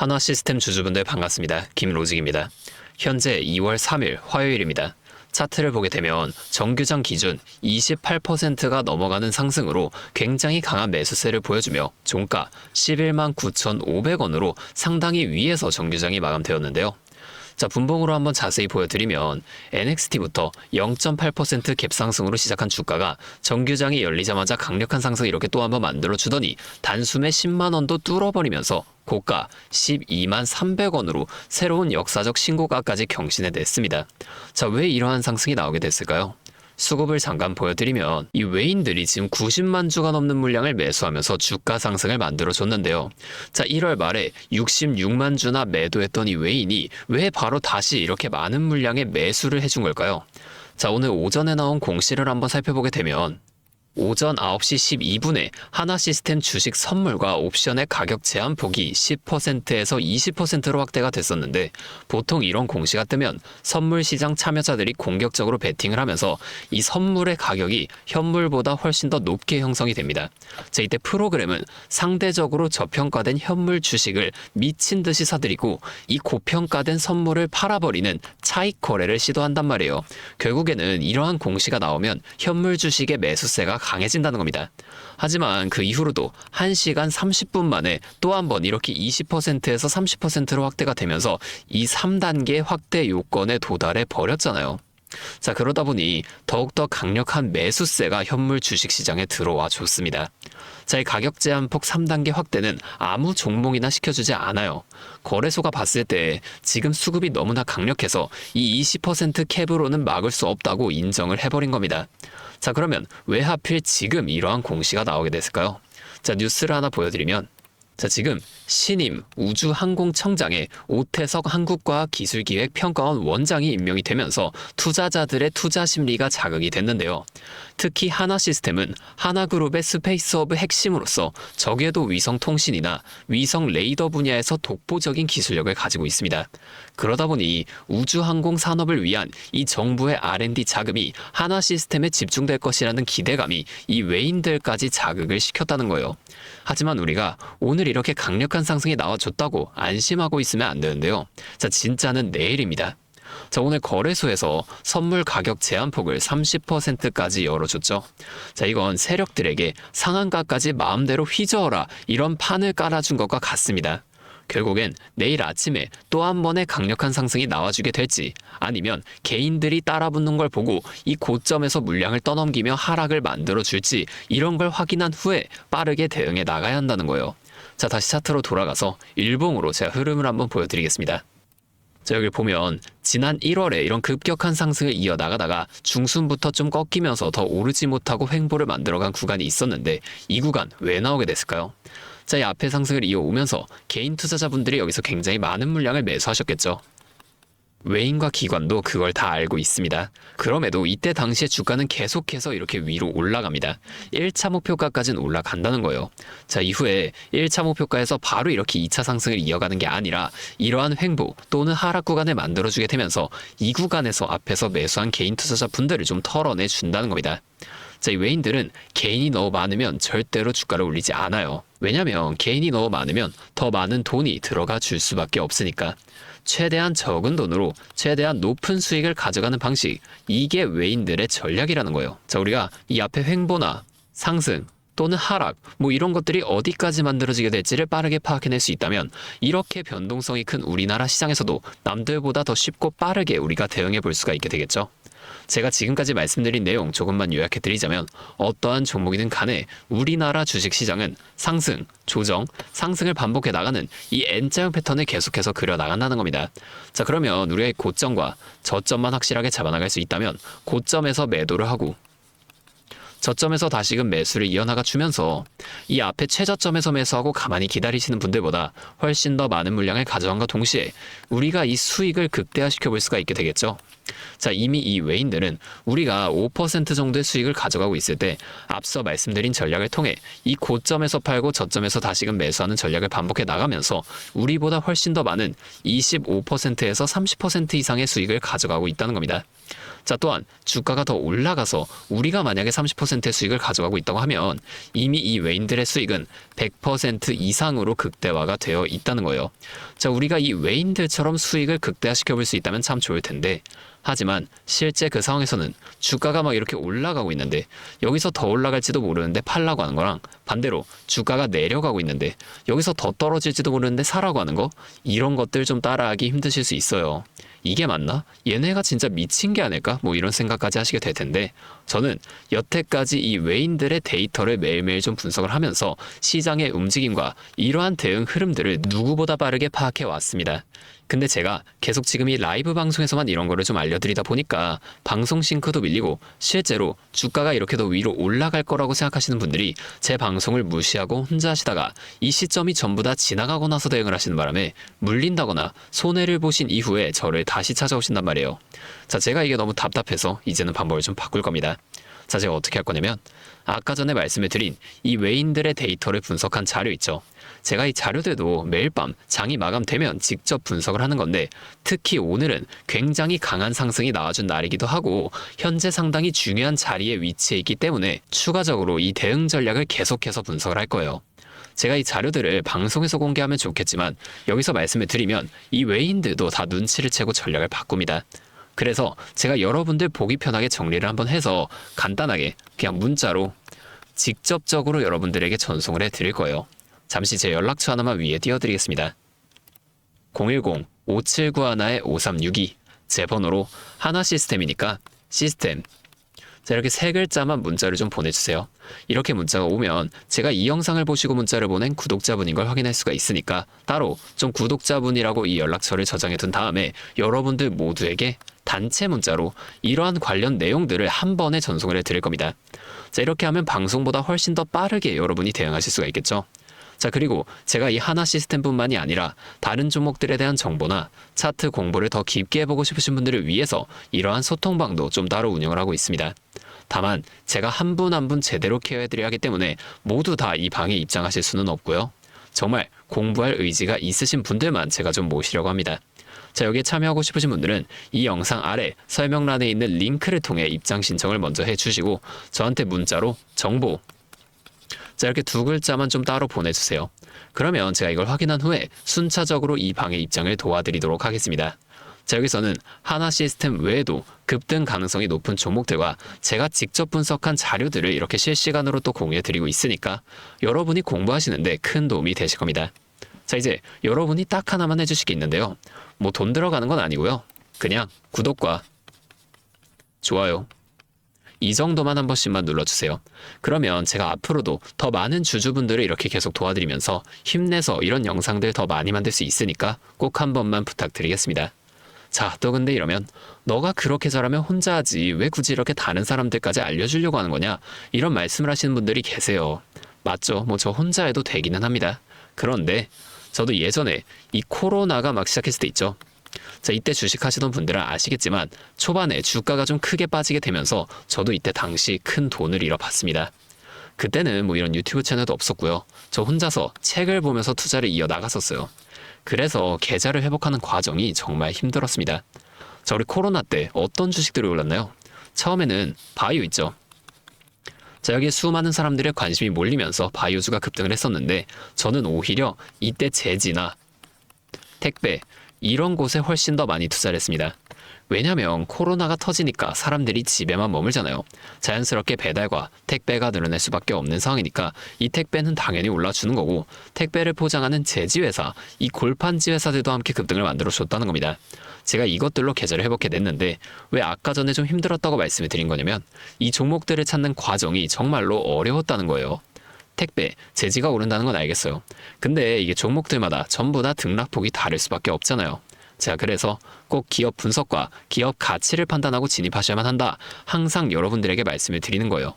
한화시스템 주주분들 반갑습니다. 김로직입니다. 현재 2월 3일 화요일입니다. 차트를 보게 되면 정규장 기준 28%가 넘어가는 상승으로 굉장히 강한 매수세를 보여주며 종가 11만 9,500원으로 상당히 위에서 정규장이 마감되었는데요. 자, 분봉으로 한번 자세히 보여드리면 NXT부터 0.8% 갭상승으로 시작한 주가가 정규장이 열리자마자 강력한 상승 이렇게 또 한번 만들어주더니 단숨에 10만원도 뚫어버리면서 고가 12만 300원으로 새로운 역사적 신고가까지 경신해냈습니다. 자, 왜 이러한 상승이 나오게 됐을까요? 수급을 잠깐 보여드리면 이 외인들이 지금 90만 주가 넘는 물량을 매수하면서 주가 상승을 만들어줬는데요. 자, 1월 말에 66만 주나 매도했던 이 외인이 왜 바로 다시 이렇게 많은 물량의 매수를 해준 걸까요? 자, 오늘 오전에 나온 공시를 한번 살펴보게 되면 오전 9시 12분에 한화시스템 주식 선물과 옵션의 가격 제한폭이 10%에서 20%로 확대가 됐었는데 보통 이런 공시가 뜨면 선물 시장 참여자들이 공격적으로 베팅을 하면서 이 선물의 가격이 현물보다 훨씬 더 높게 형성이 됩니다. 자, 이때 프로그램은 상대적으로 저평가된 현물 주식을 미친 듯이 사들이고 이 고평가된 선물을 팔아버리는 차익 거래를 시도한단 말이에요. 결국에는 이러한 공시가 나오면 현물 주식의 매수세가 강해진다는 겁니다. 하지만 그 이후로도 1시간 30분 만에 또 한 번 이렇게 20%에서 30%로 확대가 되면서 이 3단계 확대 요건에 도달해 버렸잖아요. 자, 그러다 보니 더욱더 강력한 매수세가 현물 주식시장에 들어와 줬습니다. 자, 이 가격 제한폭 3단계 확대는 아무 종목이나 시켜주지 않아요. 거래소가 봤을 때 지금 수급이 너무나 강력해서 이 20% 캡으로는 막을 수 없다고 인정을 해버린 겁니다. 자, 그러면 왜 하필 지금 이러한 공시가 나오게 됐을까요? 자, 뉴스를 하나 보여드리면 자, 지금 신임 우주항공청장에 오태석 한국과학기술기획평가원 원장이 임명이 되면서 투자자들의 투자 심리가 자극이 됐는데요. 특히 한화시스템은 하나그룹의 스페이스업의 핵심으로서 저궤도 위성통신이나 위성 레이더 분야에서 독보적인 기술력을 가지고 있습니다. 그러다 보니 우주항공 산업을 위한 이 정부의 R&D 자금이 한화시스템에 집중될 것이라는 기대감이 이 외인들까지 자극을 시켰다는 거예요. 하지만 우리가 오늘 이렇게 강력한 상승이 나와줬다고 안심하고 있으면 안 되는데요. 자, 진짜는 내일입니다. 자, 오늘 거래소에서 선물 가격 제한폭을 30%까지 열어줬죠. 자, 이건 세력들에게 상한가까지 마음대로 휘저어라 이런 판을 깔아준 것과 같습니다. 결국엔 내일 아침에 또 한 번의 강력한 상승이 나와주게 될지 아니면 개인들이 따라붙는 걸 보고 이 고점에서 물량을 떠넘기며 하락을 만들어줄지 이런 걸 확인한 후에 빠르게 대응해 나가야 한다는 거예요. 자, 다시 차트로 돌아가서 일봉으로 제가 흐름을 한번 보여드리겠습니다. 자, 여기 보면 지난 1월에 이런 급격한 상승을 이어나가다가 중순부터 좀 꺾이면서 더 오르지 못하고 횡보를 만들어간 구간이 있었는데 이 구간 왜 나오게 됐을까요? 자, 이 앞에 상승을 이어오면서 개인 투자자분들이 여기서 굉장히 많은 물량을 매수하셨겠죠. 외인과 기관도 그걸 다 알고 있습니다. 그럼에도 이때 당시에 주가는 계속해서 이렇게 위로 올라갑니다. 1차 목표가까지는 올라간다는 거예요. 자, 이후에 1차 목표가에서 바로 이렇게 2차 상승을 이어가는 게 아니라 이러한 횡보 또는 하락 구간을 만들어주게 되면서 이 구간에서 앞에서 매수한 개인 투자자분들을 좀 털어내 준다는 겁니다. 자, 이 외인들은 개인이 너무 많으면 절대로 주가를 올리지 않아요. 왜냐면 개인이 너무 많으면 더 많은 돈이 들어가 줄 수밖에 없으니까. 최대한 적은 돈으로 최대한 높은 수익을 가져가는 방식, 이게 외인들의 전략이라는 거예요. 자, 우리가 이 앞에 횡보나 상승 또는 하락 이런 것들이 어디까지 만들어지게 될지를 빠르게 파악해낼 수 있다면 이렇게 변동성이 큰 우리나라 시장에서도 남들보다 더 쉽고 빠르게 우리가 대응해 볼 수가 있게 되겠죠. 제가 지금까지 말씀드린 내용 조금만 요약해드리자면 어떠한 종목이든 간에 우리나라 주식시장은 상승, 조정, 상승을 반복해 나가는 이 N자형 패턴을 계속해서 그려나간다는 겁니다. 자, 그러면 우리의 고점과 저점만 확실하게 잡아나갈 수 있다면 고점에서 매도를 하고 저점에서 다시금 매수를 이어나가 주면서 이 앞에 최저점에서 매수하고 가만히 기다리시는 분들보다 훨씬 더 많은 물량을 가져간과 동시에 우리가 이 수익을 극대화시켜 볼 수가 있게 되겠죠. 자, 이미 이 외인들은 우리가 5% 정도의 수익을 가져가고 있을 때 앞서 말씀드린 전략을 통해 이 고점에서 팔고 저점에서 다시금 매수하는 전략을 반복해 나가면서 우리보다 훨씬 더 많은 25%에서 30% 이상의 수익을 가져가고 있다는 겁니다. 자, 또한 주가가 더 올라가서 우리가 만약에 30%의 수익을 가져가고 있다고 하면 이미 이 외인들의 수익은 100% 이상으로 극대화가 되어 있다는 거예요. 자, 우리가 이 외인들처럼 수익을 극대화시켜 볼 수 있다면 참 좋을 텐데, 하지만 실제 그 상황에서는 주가가 막 이렇게 올라가고 있는데 여기서 더 올라갈지도 모르는데 팔라고 하는 거랑, 반대로 주가가 내려가고 있는데 여기서 더 떨어질지도 모르는데 사라고 하는 거, 이런 것들 좀 따라하기 힘드실 수 있어요. 이게 맞나? 얘네가 진짜 미친 게 아닐까? 뭐 이런 생각까지 하시게 될 텐데, 저는 여태까지 이 외인들의 데이터를 매일매일 좀 분석을 하면서 시장의 움직임과 이러한 대응 흐름들을 누구보다 빠르게 파악해 왔습니다. 근데 제가 계속 지금 이 라이브 방송에서만 이런 거를 좀 알려드리다 보니까 방송 싱크도 밀리고, 실제로 주가가 이렇게 더 위로 올라갈 거라고 생각하시는 분들이 제 방송을 무시하고 혼자 하시다가 이 시점이 전부 다 지나가고 나서 대응을 하시는 바람에 물린다거나 손해를 보신 이후에 저를 다시 찾아오신단 말이에요. 자, 제가 이게 너무 답답해서 이제는 방법을 좀 바꿀 겁니다. 자, 제가 어떻게 할 거냐면, 아까 전에 말씀을 드린 이 외인들의 데이터를 분석한 자료 있죠. 제가 이 자료들도 매일 밤 장이 마감되면 직접 분석을 하는 건데, 특히 오늘은 굉장히 강한 상승이 나와준 날이기도 하고 현재 상당히 중요한 자리에 위치해 있기 때문에 추가적으로 이 대응 전략을 계속해서 분석을 할 거예요. 제가 이 자료들을 방송에서 공개하면 좋겠지만 여기서 말씀을 드리면 이 외인들도 다 눈치를 채고 전략을 바꿉니다. 그래서 제가 여러분들 보기 편하게 정리를 한번 해서 간단하게 그냥 문자로 직접적으로 여러분들에게 전송을 해드릴 거예요. 잠시 제 연락처 하나만 위에 띄워드리겠습니다. 010-5791-5362, 제 번호로 하나시스템이니까 시스템, 자, 이렇게 세 글자만 문자를 좀 보내주세요. 이렇게 문자가 오면 제가 이 영상을 보시고 문자를 보낸 구독자분인 걸 확인할 수가 있으니까 따로 좀 구독자분이라고 이 연락처를 저장해 둔 다음에 여러분들 모두에게 단체 문자로 이러한 관련 내용들을 한 번에 전송을 해드릴 겁니다. 자, 이렇게 하면 방송보다 훨씬 더 빠르게 여러분이 대응하실 수가 있겠죠. 자, 그리고 제가 이 하나 시스템뿐만이 아니라 다른 종목들에 대한 정보나 차트 공부를 더 깊게 해보고 싶으신 분들을 위해서 이러한 소통방도 좀 따로 운영을 하고 있습니다. 다만 제가 한 분 한 분 제대로 케어해드려야 하기 때문에 모두 다 이 방에 입장하실 수는 없고요. 정말 공부할 의지가 있으신 분들만 제가 좀 모시려고 합니다. 자, 여기에 참여하고 싶으신 분들은 이 영상 아래 설명란에 있는 링크를 통해 입장 신청을 먼저 해주시고 저한테 문자로 정보, 자, 이렇게 두 글자만 좀 따로 보내주세요. 그러면 제가 이걸 확인한 후에 순차적으로 이 방의 입장을 도와드리도록 하겠습니다. 자, 여기서는 하나 시스템 외에도 급등 가능성이 높은 종목들과 제가 직접 분석한 자료들을 이렇게 실시간으로 또 공유해드리고 있으니까 여러분이 공부하시는데 큰 도움이 되실 겁니다. 자, 이제 여러분이 딱 하나만 해주실 게 있는데요. 뭐 돈 들어가는 건 아니고요. 그냥 구독과 좋아요, 이 정도만 한 번씩만 눌러주세요. 그러면 제가 앞으로도 더 많은 주주분들을 이렇게 계속 도와드리면서 힘내서 이런 영상들 더 많이 만들 수 있으니까 꼭 한 번만 부탁드리겠습니다. 자, 또 근데 이러면 너가 그렇게 잘하면 혼자 하지 왜 굳이 이렇게 다른 사람들까지 알려주려고 하는 거냐, 이런 말씀을 하시는 분들이 계세요. 맞죠? 뭐 저 혼자 해도 되기는 합니다. 그런데 저도 예전에 이 코로나가 막 시작했을 때 있죠. 자, 이때 주식하시던 분들은 아시겠지만 초반에 주가가 좀 크게 빠지게 되면서 저도 이때 당시 큰 돈을 잃어봤습니다. 그때는 뭐 이런 유튜브 채널도 없었고요. 저 혼자서 책을 보면서 투자를 이어나갔었어요. 그래서 계좌를 회복하는 과정이 정말 힘들었습니다. 자, 우리 코로나 때 어떤 주식들이 올랐나요? 처음에는 바이오 있죠. 자, 여기에 수많은 사람들의 관심이 몰리면서 바이오주가 급등을 했었는데 저는 오히려 이때 제지나 택배 이런 곳에 훨씬 더 많이 투자를 했습니다. 왜냐면 코로나가 터지니까 사람들이 집에만 머물잖아요. 자연스럽게 배달과 택배가 늘어날 수밖에 없는 상황이니까 이 택배는 당연히 올라주는 거고, 택배를 포장하는 제지회사, 이 골판지 회사들도 함께 급등을 만들어줬다는 겁니다. 제가 이것들로 계좌를 회복해 냈는데 왜 아까 전에 좀 힘들었다고 말씀을 드린 거냐면 이 종목들을 찾는 과정이 정말로 어려웠다는 거예요. 택배, 제지가 오른다는 건 알겠어요. 근데 이게 종목들마다 전부 다 등락폭이 다를 수밖에 없잖아요. 자, 그래서 꼭 기업 분석과 기업 가치를 판단하고 진입하셔야만 한다, 항상 여러분들에게 말씀을 드리는 거예요.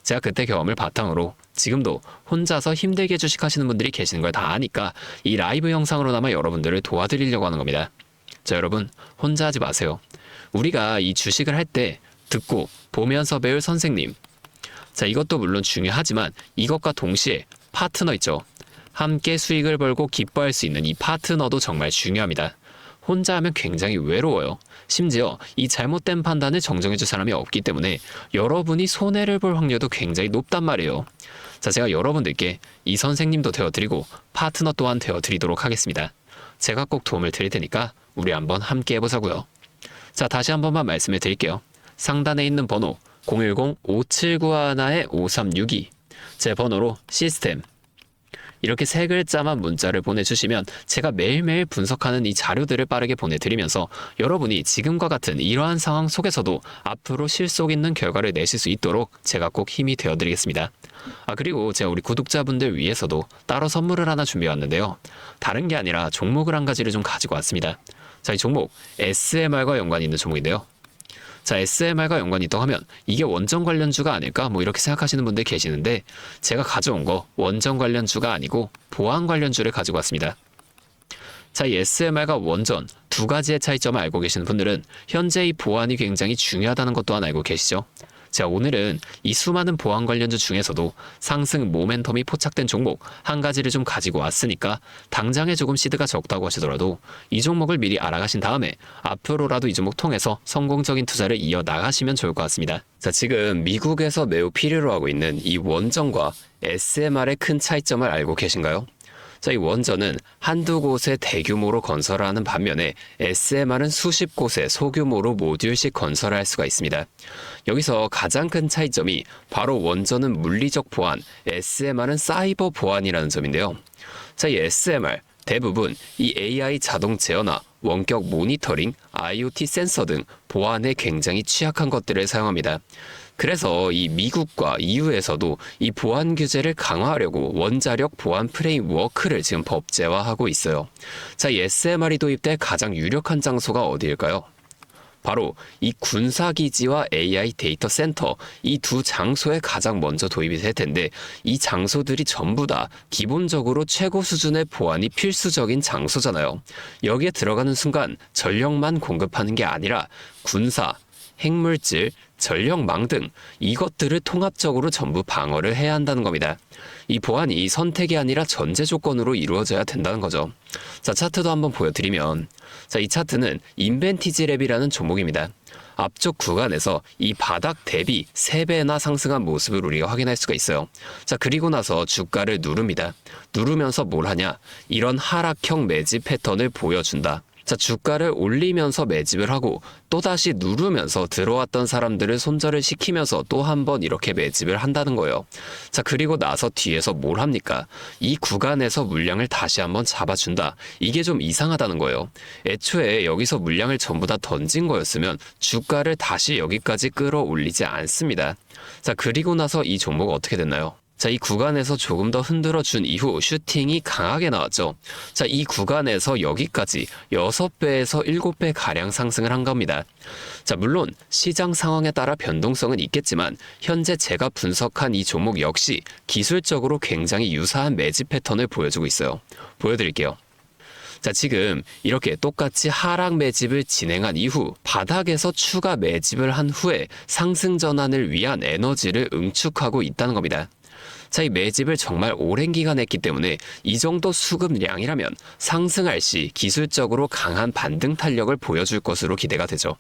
제가 그때 경험을 바탕으로 지금도 혼자서 힘들게 주식하시는 분들이 계시는 걸 다 아니까 이 라이브 영상으로나마 여러분들을 도와드리려고 하는 겁니다. 자, 여러분 혼자 하지 마세요. 우리가 이 주식을 할 때 듣고 보면서 배울 선생님, 자, 이것도 물론 중요하지만 이것과 동시에 파트너 있죠. 함께 수익을 벌고 기뻐할 수 있는 이 파트너도 정말 중요합니다. 혼자 하면 굉장히 외로워요. 심지어 이 잘못된 판단을 정정해줄 사람이 없기 때문에 여러분이 손해를 볼 확률도 굉장히 높단 말이에요. 자, 제가 여러분들께 이 선생님도 되어드리고 파트너 또한 되어드리도록 하겠습니다. 제가 꼭 도움을 드릴 테니까 우리 한번 함께 해보자고요. 자, 다시 한 번만 말씀을 드릴게요. 상단에 있는 번호 010-5791-5362 제 번호로 시스템 이렇게 3글자만 문자를 보내주시면 제가 매일매일 분석하는 이 자료들을 빠르게 보내드리면서 여러분이 지금과 같은 이러한 상황 속에서도 앞으로 실속 있는 결과를 내실 수 있도록 제가 꼭 힘이 되어드리겠습니다. 그리고 제가 우리 구독자분들 위해서도 따로 선물을 하나 준비해왔는데요. 다른 게 아니라 종목을 한 가지를 좀 가지고 왔습니다. 자, 이 종목 SMR과 연관이 있는 종목인데요. 자, SMR과 연관이 있다고 하면 이게 원전 관련주가 아닐까 뭐 이렇게 생각하시는 분들 계시는데 제가 가져온 거 원전 관련주가 아니고 보안 관련주를 가지고 왔습니다. 자, 이 SMR과 원전 두 가지의 차이점을 알고 계시는 분들은 현재 이 보안이 굉장히 중요하다는 것 또한 알고 계시죠? 자, 오늘은 이 수많은 보안 관련주 중에서도 상승 모멘텀이 포착된 종목 한 가지를 좀 가지고 왔으니까 당장에 조금 시드가 적다고 하시더라도 이 종목을 미리 알아가신 다음에 앞으로라도 이 종목 통해서 성공적인 투자를 이어나가시면 좋을 것 같습니다. 자, 지금 미국에서 매우 필요로 하고 있는 이 원전과 SMR의 큰 차이점을 알고 계신가요? 자, 이 원전은 한두 곳에 대규모로 건설하는 반면에 SMR은 수십 곳에 소규모로 모듈식 건설을 할 수가 있습니다. 여기서 가장 큰 차이점이 바로 원전은 물리적 보안, SMR은 사이버 보안이라는 점인데요. 자, 이 SMR 대부분 이 AI 자동 제어나 원격 모니터링, IoT 센서 등 보안에 굉장히 취약한 것들을 사용합니다. 그래서 이 미국과 EU에서도 이 보안 규제를 강화하려고 원자력 보안 프레임워크를 지금 법제화하고 있어요. 자, 이 SMR이 도입될 가장 유력한 장소가 어디일까요? 바로 이 군사기지와 AI 데이터 센터 이 두 장소에 가장 먼저 도입이 될 텐데 이 장소들이 전부 다 기본적으로 최고 수준의 보안이 필수적인 장소잖아요. 여기에 들어가는 순간 전력만 공급하는 게 아니라 군사, 핵물질, 전력망 등 이것들을 통합적으로 전부 방어를 해야 한다는 겁니다. 이 보안이 선택이 아니라 전제 조건으로 이루어져야 된다는 거죠. 자, 차트도 한번 보여드리면 자, 이 차트는 인벤티지랩이라는 종목입니다. 앞쪽 구간에서 이 바닥 대비 3배나 상승한 모습을 우리가 확인할 수가 있어요. 자, 그리고 나서 주가를 누릅니다. 누르면서 뭘 하냐? 이런 하락형 매집 패턴을 보여준다. 자, 주가를 올리면서 매집을 하고 또다시 누르면서 들어왔던 사람들을 손절을 시키면서 또 한 번 이렇게 매집을 한다는 거예요. 자, 그리고 나서 뒤에서 뭘 합니까? 이 구간에서 물량을 다시 한번 잡아준다. 이게 좀 이상하다는 거예요. 애초에 여기서 물량을 전부 다 던진 거였으면 주가를 다시 여기까지 끌어올리지 않습니다. 자, 그리고 나서 이 종목 어떻게 됐나요? 자, 이 구간에서 조금 더 흔들어준 이후 슈팅이 강하게 나왔죠. 자, 이 구간에서 여기까지 6배에서 7배 가량 상승을 한 겁니다. 자, 물론 시장 상황에 따라 변동성은 있겠지만 현재 제가 분석한 이 종목 역시 기술적으로 굉장히 유사한 매집 패턴을 보여주고 있어요. 보여드릴게요. 자, 지금 이렇게 똑같이 하락 매집을 진행한 이후 바닥에서 추가 매집을 한 후에 상승 전환을 위한 에너지를 응축하고 있다는 겁니다. 자, 이 매집을 정말 오랜 기간 했기 때문에 이 정도 수급량이라면 상승할 시 기술적으로 강한 반등 탄력을 보여줄 것으로 기대가 되죠.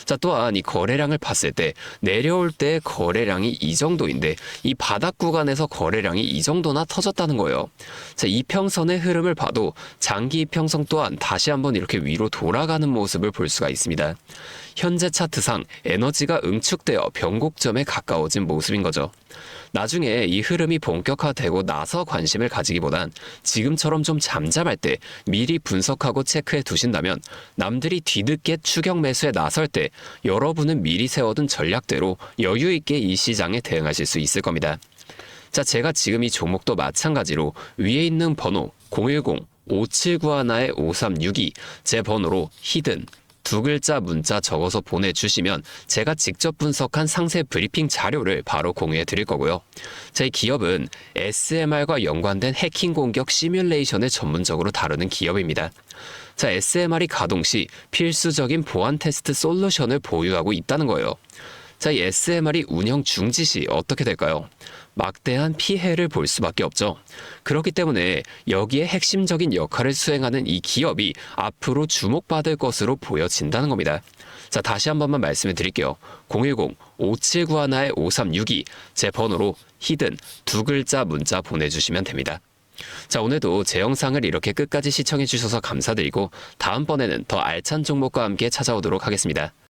자, 또한 이 거래량을 봤을 때 내려올 때 거래량이 이 정도인데 이 바닥 구간에서 거래량이 이 정도나 터졌다는 거예요. 자, 이평선의 흐름을 봐도 장기 이평선 또한 다시 한번 이렇게 위로 돌아가는 모습을 볼 수가 있습니다. 현재 차트상 에너지가 응축되어 변곡점에 가까워진 모습인 거죠. 나중에 이 흐름이 본격화되고 나서 관심을 가지기보단 지금처럼 좀 잠잠할 때 미리 분석하고 체크해 두신다면 남들이 뒤늦게 추격 매수에 나설 때 여러분은 미리 세워둔 전략대로 여유 있게 이 시장에 대응하실 수 있을 겁니다. 자, 제가 지금 이 종목도 마찬가지로 위에 있는 번호 010-5791-5362 제 번호로 히든 두 글자 문자 적어서 보내주시면 제가 직접 분석한 상세 브리핑 자료를 바로 공유해 드릴 거고요. 저희 기업은 SMR과 연관된 해킹 공격 시뮬레이션을 전문적으로 다루는 기업입니다. 자, SMR이 가동 시 필수적인 보안 테스트 솔루션을 보유하고 있다는 거예요. 자, 이 SMR이 운영 중지 시 어떻게 될까요? 막대한 피해를 볼 수밖에 없죠. 그렇기 때문에 여기에 핵심적인 역할을 수행하는 이 기업이 앞으로 주목받을 것으로 보여진다는 겁니다. 자, 다시 한 번만 말씀을 드릴게요. 010-5791-5362 제 번호로 히든 두 글자 문자 보내주시면 됩니다. 자, 오늘도 제 영상을 이렇게 끝까지 시청해 주셔서 감사드리고 다음번에는 더 알찬 종목과 함께 찾아오도록 하겠습니다.